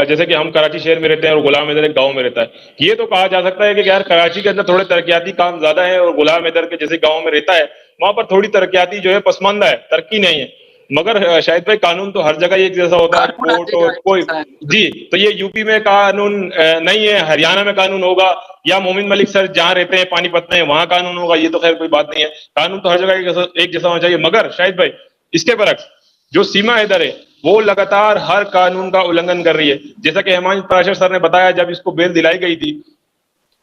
जैसे कि हम कराची शहर में रहते हैं और गुलाम हैदर एक गांव में रहता है, ये तो कहा जा सकता है कि यार कराची के अंदर थोड़े तरक्याती काम ज्यादा है और गुलाम हैदर के जैसे गांव में रहता है वहां पर थोड़ी तरक्याती जो है पसमानदा है, तरक्की नहीं है। मगर शाहिद भाई कानून तो हर जगह एक जैसा होता है, कानून हर कोर्ट और जगह कोई। ऐसा है। जी, तो ये यूपी में कानून नहीं है, हरियाणा में कानून होगा, या मोमिन मलिक सर जहाँ रहते हैं पानीपत में वहां कानून होगा, ये तो खैर कोई बात नहीं है। कानून तो हर जगह एक जैसा होना चाहिए। मगर शाहिद भाई इसके बरक्स जो सीमा हैदर है वो लगातार हर कानून का उल्लंघन कर रही है। जैसा कि हेमंत पाराशर सर ने बताया, जब इसको बेल दिलाई गई थी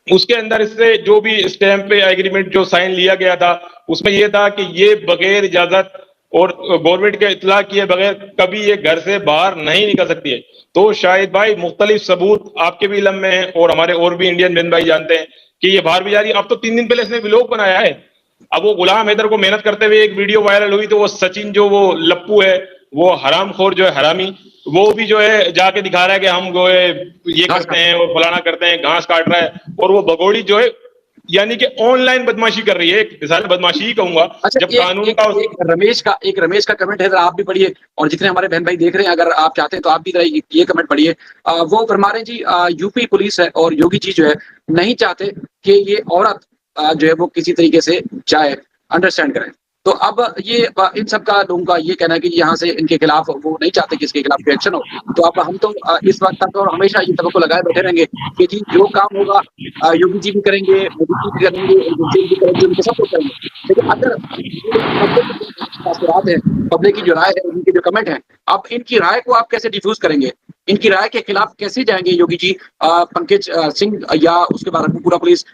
उसके अंदर इससे जो भी स्टैंप पे एग्रीमेंट जो साइन लिया गया था उसमें यह था कि ये बगैर इजाजत और गवर्नमेंट के इतला किए बगैर कभी ये घर से बाहर नहीं निकल सकती है। तो शाहिद भाई मुख्तलिफ सबूत आपके भी इलम में है और हमारे और भी इंडियन बहन भाई जानते हैं कि ये बाहर भी जा रही है। अब तो 3 दिन पहले इसने व्लॉग बनाया है। अब वो गुलाम हैदर को मेहनत करते हुए एक वीडियो वायरल हुई, तो वो सचिन जो वो लप्पू है, वो हरामखोर जो है हरामी, वो भी जो है जाके दिखा रहा है कि हम जो है ये घास करते हैं और फलाना करते हैं, घास काट रहा है। और वो भगोड़ी जो है यानी कि ऑनलाइन बदमाशी कर रही है, एक मिसाल बदमाशी ही कहूंगा। अच्छा, जब एक कानून एक का एक रमेश का कमेंट है, जरा आप भी पढ़िए, और जितने हमारे बहन भाई देख रहे हैं अगर आप चाहते हैं तो आप भी जरा ये कमेंट पढ़िए। वो फरमा रहे हैं जी, यूपी पुलिस है और योगी जी जो है नहीं चाहते कि ये औरत जो है वो किसी तरीके से जाए, अंडरस्टैंड करें। तो अब ये इन सब का लोगों का ये कहना है कि यहाँ से इनके खिलाफ वो नहीं चाहते कि इसके खिलाफ एक्शन हो। तो अब हम तो इस वक्त तक और हमेशा ये तवक्को लगाए बैठे रहेंगे कि जी जो काम होगा योगी जी भी करेंगे, मोदी जी भी करेंगे, गुरसेन भी करेंगे, उनके सब कुछ करेंगे। लेकिन अगर पब्लिक की जो तासुरात है, पब्लिक की जो राय है, उनके जो कमेंट है, अब इनकी राय को आप कैसे डिफ्यूज करेंगे? इनकी राय के खिलाफ कैसे जाएंगे योगी जी? पंकज सिंह या उसके बाद पूरा पुलिस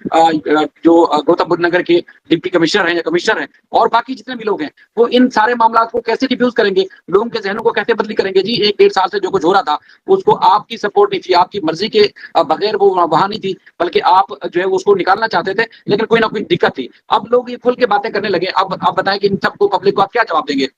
जो गौतम बुद्ध नगर के डिप्टी कमिश्नर हैं या कमिश्नर हैं और बाकी जितने भी लोग हैं, वो इन सारे मामला को कैसे डिफ्यूज करेंगे? लोगों के जहनों को कैसे बदली करेंगे? जी 1-1.5 साल से जो कुछ हो रहा था उसको आपकी सपोर्ट नहीं थी, आपकी मर्जी के बगैर वो वहां नहीं थी, बल्कि आप जो है उसको निकालना चाहते थे, लेकिन कोई ना कोई दिक्कत थी। अब लोग ये खुल के बातें करने लगे। अब आप बताएं कि इन सबको, पब्लिक को आप क्या जवाब देंगे?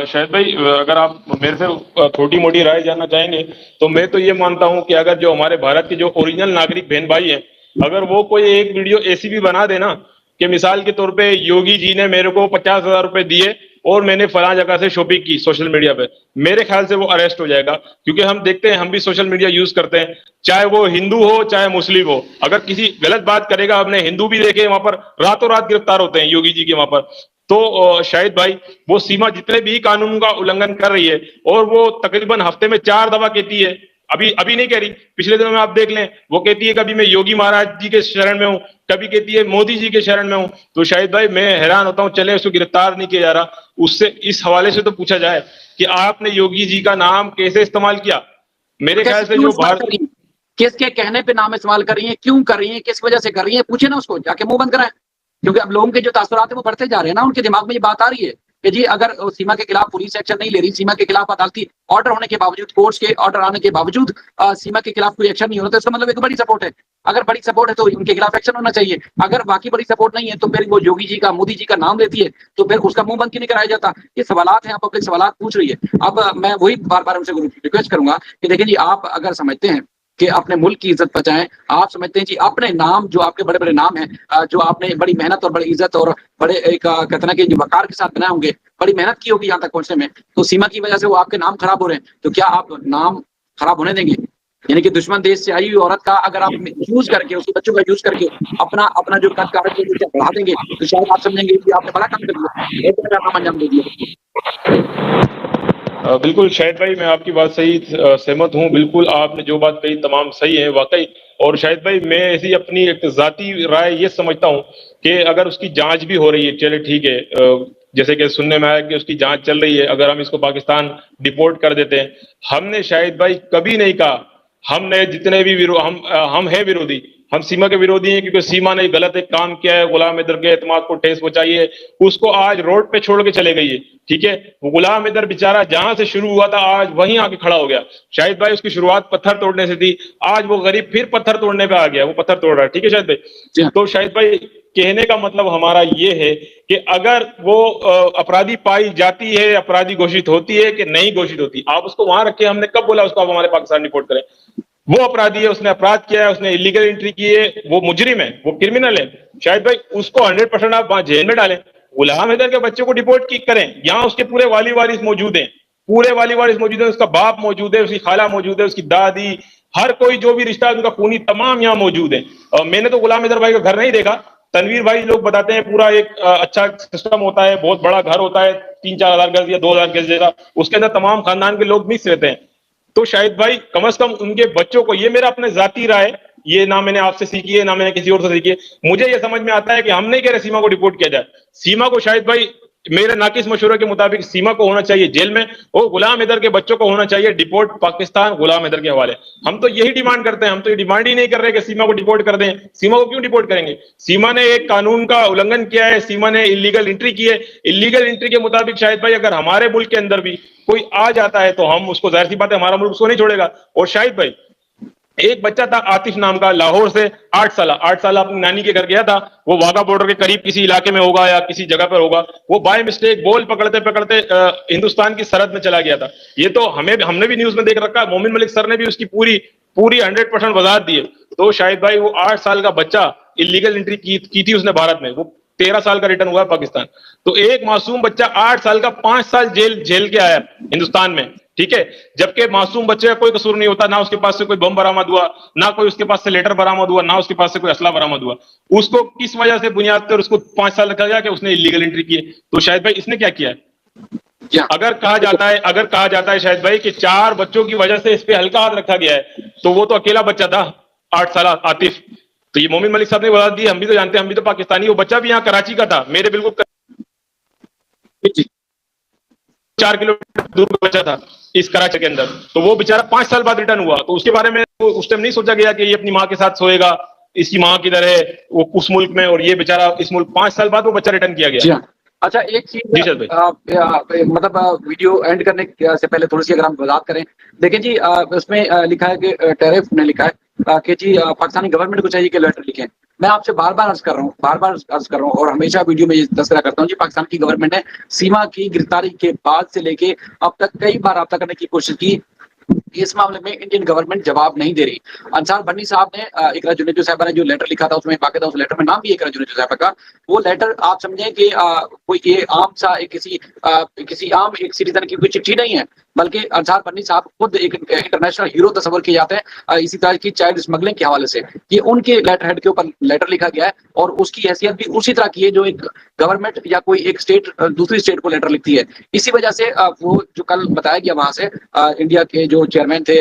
शायद भाई अगर आप मेरे से छोटी मोटी राय जानना चाहेंगे तो मैं तो ये मानता हूं कि अगर जो हमारे भारत के जो ओरिजिनल नागरिक बहन भाई हैं, अगर वो कोई एक वीडियो ऐसी भी बना देना कि मिसाल के तौर पे योगी जी ने मेरे को 50,000 रुपए दिए और मैंने फला जगह से शॉपिंग की सोशल मीडिया पे, मेरे ख्याल से वो अरेस्ट हो जाएगा। क्योंकि हम देखते हैं, हम भी सोशल मीडिया यूज करते हैं, चाहे वो हिंदू हो चाहे मुस्लिम हो, अगर किसी गलत बात करेगा, अपने हिंदू भी देखे वहां पर रातों रात गिरफ्तार होते हैं योगी जी के वहां पर। तो शाहिद भाई वो सीमा जितने भी कानून का उल्लंघन कर रही है, और वो तकरीबन हफ्ते में 4 दफा कहती है, अभी अभी नहीं कह रही, पिछले दिनों में आप देख लें, वो कहती है कभी मैं योगी महाराज जी के शरण में हूं, कभी कहती है मोदी जी के शरण में हूं। तो शाहिद भाई मैं हैरान होता हूं, चले उसको गिरफ्तार नहीं किया जा रहा, उससे इस हवाले से तो पूछा जाए कि आपने योगी जी का नाम कैसे इस्तेमाल किया। मेरे ख्याल से जो भारत किसके कहने पे नाम इस्तेमाल कर रही है, क्यों कर रही है, किस वजह से कर रही है, पूछे ना उसको, जाके मुंह बंद कराए। क्योंकि अब लोगों के जो तासुरात है वो बढ़ते जा रहे हैं ना, उनके दिमाग में ये बात आ रही है कि जी अगर सीमा के खिलाफ पुलिस एक्शन नहीं ले रही, सीमा के खिलाफ अदालती ऑर्डर होने के बावजूद, कोर्ट्स के ऑर्डर आने के बावजूद सीमा के खिलाफ कोई एक्शन नहीं होता, तो इसका मतलब एक बड़ी सपोर्ट है। अगर बड़ी सपोर्ट है तो उनके खिलाफ एक्शन होना चाहिए। अगर बाकी बड़ी सपोर्ट नहीं है तो फिर वो योगी जी का, मोदी जी का नाम लेती है, तो फिर उसका मुंह बंद क्यों नहीं कराया जाता? ये सवालात हैं, पब्लिक सवालात पूछ रही है। अब मैं वही बार बार उनसे रिक्वेस्ट करूंगा कि देखिए जी, आप अगर समझते हैं कि अपने मुल्क की इज्जत बचाएं, आप समझते हैं जी अपने नाम, जो आपके बड़े बड़े नाम हैं, जो आपने बड़ी मेहनत और बड़ी इज्जत और बड़े एक कहते ना कि जो वकार के साथ बनाए होंगे, बड़ी मेहनत की होगी यहाँ तक पहुंचने में, तो सीमा की वजह से वो आपके नाम खराब हो रहे हैं, तो क्या आप नाम खराब होने देंगे? यानी कि दुश्मन देश से आई हुई औरत का अगर आप यूज करके, उसके बच्चों का यूज करके अपना अपना जो कद कागज बढ़ा देंगे, तो शायद आप समझेंगे कि आपने बड़ा काम कर दिया, एक बड़ा काम अंजाम दे दिया। बिल्कुल शाहिद भाई मैं आपकी बात सही सहमत हूँ। बिल्कुल आपने जो बात कही तमाम सही है वाकई। और शाहिद भाई मैं ऐसी अपनी एक जाती राय ये समझता हूँ कि अगर उसकी जांच भी हो रही है, चले ठीक है, जैसे कि सुनने में आया कि उसकी जांच चल रही है, अगर हम इसको पाकिस्तान डिपोर्ट कर देते हैं, हमने शाहिद भाई कभी नहीं कहा, हमने जितने भी हम हैं विरोधी, हम सीमा के विरोधी हैं, क्योंकि सीमा ने गलत एक काम किया है, गुलाम हैदर के एतमाद को ठेस पहुंचाई है, उसको आज रोड पे छोड़ के चले गई है। ठीक है, वो गुलाम हैदर बेचारा जहां से शुरू हुआ था आज वहीं आके खड़ा हो गया। शाहिद भाई उसकी शुरुआत पत्थर तोड़ने से थी, आज वो गरीब फिर पत्थर तोड़ने पे आ गया, वो पत्थर तोड़ रहा है। ठीक है शाहिद भाई, तो शाहिद भाई कहने का मतलब हमारा ये है कि अगर वो अपराधी पाई जाती है, अपराधी घोषित होती है कि नहीं घोषित होती, आप उसको वहां रखे, हमने कब बोला उसको आप हमारे पाकिस्तान रिपोर्ट करें? वो अपराधी है, उसने अपराध किया है, उसने इलीगल एंट्री की है, वो मुजरिम है, वो क्रिमिनल है। शायद भाई उसको 100% आप वहां जेल में डालें, गुलाम हैदर के बच्चे को डिपोर्ट की करें, यहाँ उसके पूरे वाली वारिस मौजूद हैं, पूरे वाली वारिस मौजूद है, उसका बाप मौजूद है, उसकी खाला मौजूद है, उसकी दादी, हर कोई जो भी रिश्ता है उनका खूनी तमाम यहाँ मौजूद है। मैंने तो गुलाम हैदर भाई का घर नहीं देखा, तनवीर भाई लोग बताते हैं पूरा एक अच्छा सिस्टम होता है, बहुत बड़ा घर होता है, 3-4 हजार गज या 2 हजार गज जैसा, उसके अंदर तमाम खानदान के लोग मिक्स रहते हैं। तो शाहिद भाई कम से कम उनके बच्चों को, ये मेरा अपने जाती राय, ये ना मैंने आपसे सीखी है ना मैंने किसी और से सीखी है, मुझे ये समझ में आता है कि हम नहीं कह रहे सीमा को डिपोर्ट किया जाए, सीमा को शाहिद भाई मेरे नाकिस मशवरे के मुताबिक सीमा को होना चाहिए जेल में, और गुलाम हैदर के बच्चों को होना चाहिए डिपोर्ट पाकिस्तान गुलाम हैदर के हवाले। हम तो यही डिमांड करते हैं, हम तो ये डिमांड ही नहीं कर रहे कि सीमा को डिपोर्ट कर दें। सीमा को क्यों डिपोर्ट करेंगे? सीमा ने एक कानून का उल्लंघन किया है, सीमा ने इलीगल एंट्री की है। इलीगल एंट्री के मुताबिक शाहिद भाई अगर हमारे मुल्क के अंदर भी कोई आ जाता है तो हम उसको, जाहिर सी बात है हमारा मुल्क उसको नहीं छोड़ेगा। और शाहिद भाई एक बच्चा था आतिफ नाम का, लाहौर से 8 साल अपनी नानी के घर गया था, वो वाघा बॉर्डर के करीब किसी इलाके में होगा या किसी जगह पर होगा, वो बाय मिस्टेक बॉल पकड़ते पकड़ते हिंदुस्तान की सरहद में चला गया था। ये तो हमने भी न्यूज में देख रखा है, मोमिन मलिक सर ने भी उसकी पूरी पूरी 100% वजाहत दी है। तो शाहिद भाई वो 8 साल का बच्चा, इलीगल एंट्री की थी उसने भारत में, वो 13 साल का रिटर्न हुआ है पाकिस्तान। तो एक मासूम बच्चा 8 साल का 5 साल जेल झेल के आया हिंदुस्तान में, ठीक है, जबकि मासूम बच्चे का कोई कसूर नहीं होता, ना उसके पास से कोई बम बरामद हुआ, ना कोई उसके पास से लेटर बरामद हुआ, ना उसके पास से कोई असला बरामद हुआ। उसको किस वजह से बुनियाद पर उसको 5 साल रखा गया कि उसने इलीगल एंट्री की है? तो शाहिद भाई इसने क्या किया है? अगर कहा जाता है शाहिद भाई कि 4 बच्चों की वजह से इस पे हल्का हाथ रखा गया है, तो वो तो अकेला बच्चा था 8 साल आतिफ। तो ये मोमिन मलिक साहब ने बता दी, हम भी तो जानते हैं, हम भी तो पाकिस्तानी, वो बच्चा भी यहाँ कराची का था, मेरे बिल्कुल 4 किलोमीटर दूर का बच्चा था इस कराची के अंदर। तो वो बेचारा 5 साल बाद रिटर्न हुआ, तो उसके बारे में उस टाइम नहीं सोचा गया कि ये अपनी माँ के साथ सोएगा, इसकी माँ किधर है, वो उस मुल्क में, और ये बेचारा इस मुल्क। 5 साल बाद वो बच्चा रिटर्न किया जी गया। हाँ। अच्छा, एक जी चीज शाहिद भाई। मतलब वीडियो एंड करने से पहले थोड़ी सी अगर हम वजाहत करें, देखिए जी, उसमें लिखा है कि टेरिफ ने लिखा है कि जी पाकिस्तानी गवर्नमेंट को चाहिए कि लेटर लिखें। मैं आपसे बार बार अर्ज कर रहा हूँ, बार बार अर्ज कर रहा हूँ, और हमेशा वीडियो में ये तस्करा करता हूँ जी, पाकिस्तान की गवर्नमेंट ने सीमा की गिरफ्तारी के बाद से लेके अब तक कई बार रब्ता करने की कोशिश की, इस मामले में इंडियन गवर्नमेंट जवाब नहीं दे रही। अंसार बन्नी साहब ने इकरा जुनेजो साहबा ने जो लेटर लिखा था, उसमें बाकायदा उस लेटर में नाम भी इकरा जुनेजो साहबा का, वो लेटर आप समझें कि कोई ये आम सा एक किसी आम एक सिटीजन की कोई चिट्ठी नहीं है, बल्कि अंसार बन्नी साहब खुद एक इंटरनेशनल हीरो तस्वर किए जाते हैं इसी तरह की चाइल्ड स्मगलिंग के हवाले से। ये उनके लेटर हेड के ऊपर लेटर लिखा गया है, और उसकी हैसियत भी उसी तरह की है जो एक गवर्नमेंट या कोई एक स्टेट दूसरी स्टेट को लेटर लिखती है। इसी वजह से वो जो कल बताया गया वहां से इंडिया के जो चेयरमैन थे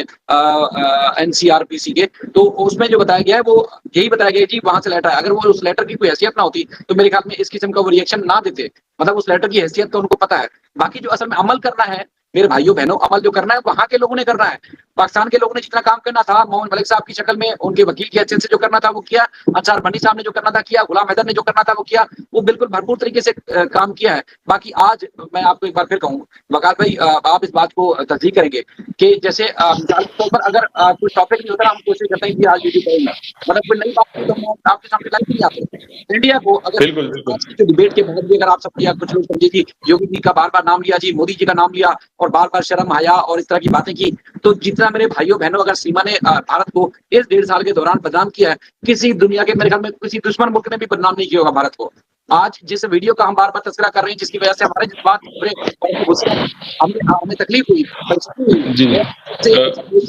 एनसीआरपीसी के, तो उसमें जो बताया गया है वो यही बताया गया है जी, वहां से लेटर है। अगर वो उस लेटर की कोई हैसियत ना होती तो मेरे ख्याल में इस किस्म का वो रिएक्शन ना देते, मतलब उस लेटर की हैसियत तो उनको पता है। बाकी जो असल में अमल करना है मेरे भाइयों बहनों, अमल जो करना है वहां के लोगों ने करना है। पाकिस्तान के लोगों ने जितना काम करना था मोहम्मद मलिक साहब की शक्ल में, उनके वकील की हैसियत से जो करना था वो किया, अंसार बन्नी साहब ने जो करना था किया, गुलाम हैदर ने जो करना था वो किया, वो बिल्कुल भरपूर तरीके से काम किया है। बाकी आज मैं आपको एक बार फिर कहूँ वकाल भाई, आप इस बात को तस्दीक करेंगे कि जैसे मिसाल के तौर पर अगर कोई टॉपिक नहीं होता, हम कोशिश करते हैं कि आज वीडियो करेंगे, मतलब कोई नई बात तो हम आपके सामने लाइव नहीं आते। इंडिया को अगर बिल्कुल बिल्कुल। आज की जो डिबेट के बाद भी अगर आप सब या कुछ लोग समझे कि योगी जी का बार बार नाम लिया जी, मोदी जी का नाम लिया और बार बार शर्म आया और इस तरह की बातें की, तो जितना मेरे भाइयों बहनों अगर सीमा ने भारत को इस 1.5 साल के दौरान बदनाम किया है, किसी दुनिया के मेरे ख्याल में किसी दुश्मन मुल्क ने भी बदनाम नहीं किया होगा भारत को। आज जिस वीडियो का हम बार बार तस्करा कर रहे हैं, जिसकी वजह से हमारे जज्बात हमें तकलीफ हुई, जी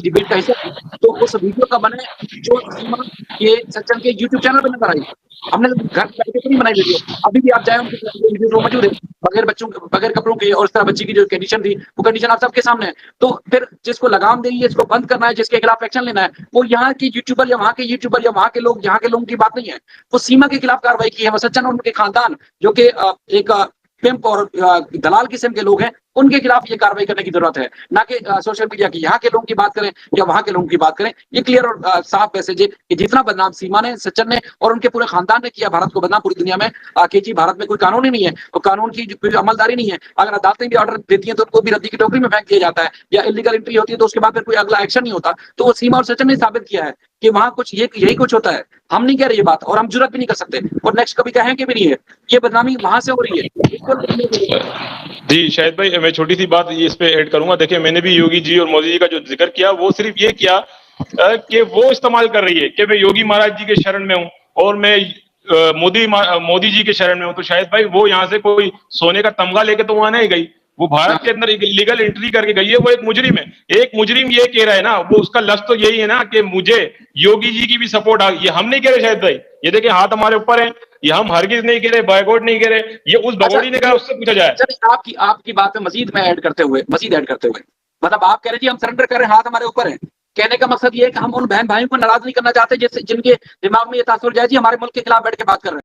डिबेट का हिस्सा, तो उस वीडियो का बने जो सीमा के सज्जन के यूट्यूब चैनल पर नजर आई। हमने घर बैठे तो नहीं बनाई वीडियो, अभी भी आप जाए उनकी वीडियो जो मौजूद है, बगैर बच्चों बगैर कपड़ों के, और इस तरह बच्ची की जो कंडीशन थी वो कंडीशन आप सबके सामने है। तो फिर जिसको लगाम देनी है, इसको बंद करना है, जिसके खिलाफ एक्शन लेना है, वो यहाँ के यूट्यूबर या वहां के यूट्यूबर या वहां के लोग, यहाँ के लोगों की बात नहीं है। वो सीमा के खिलाफ कार्रवाई की है, वो सज्जन और उनके खानदान जो कि एक पिंप और दलाल किस्म के लोग हैं, उनके खिलाफ ये कार्रवाई करने की जरूरत है, ना कि सोशल मीडिया की यहाँ के लोगों की बात करें या वहां के लोगों की बात करें। ये क्लियर और साफ मैसेज है कि जितना बदनाम सीमा ने, सज्जन ने और उनके पूरे खानदान ने किया भारत को बदनाम पूरी दुनिया में, कि जी भारत में कोई कानून ही नहीं है, तो कानून की कोई अमलदारी नहीं है। अगर अदालतें भी ऑर्डर देती हैं तो उनको भी रद्दी की टोकरी में फेंक दिया जाता है, या इलीगल एंट्री होती है तो उसके बाद फिर कोई अगला एक्शन नहीं होता। तो वो सीमा और सज्जन ने साबित किया है कि वहां कुछ यही कुछ होता है। हम नहीं कह रहे ये बात, और हम जुर्रत भी नहीं कर सकते, और नेक्स्ट कभी कहेंगे भी नहीं है। ये बदनामी वहां से हो रही है। जी शाहिद भाई, मैं छोटी सी बात इस पे ऐड करूंगा। देखिए, मैंने भी योगी जी और मोदी जी का जो जिक्र किया, वो सिर्फ ये किया कि वो इस्तेमाल कर रही है कि मैं योगी महाराज जी के शरण में हूँ और मैं मोदी जी के शरण में हूँ। तो शायद भाई वो यहाँ से कोई सोने का तमगा लेके तो वहां नहीं गई, वो भारत के अंदर लीगल एंट्री करके गई है, वो एक मुजरिम है। एक मुजरिम ये कह रहा है ना, वो उसका लफ्ज तो यही है ना कि मुझे योगी जी की भी सपोर्ट आ, ये हम नहीं कह रहे शायद भाई, ये देखिए हाथ हमारे ऊपर है, ये हम हरगिज नहीं कह रहे, बायगॉड नहीं कह रहे, ये उस भगोड़ी ने कहा, उससे पूछा जाए। चलिए आपकी बात में मजीद ऐड करते हुए मतलब आप कह रहे जी हम सरेंडर कर रहे हैं, हाथ हमारे ऊपर है। कहने का मकसद ये है कि हम उन बहन भाइयों को नाराज नहीं करना चाहते जिनके दिमाग में ये तासुर जाए जी हमारे मुल्क के खिलाफ बैठ के बात कर रहे हैं।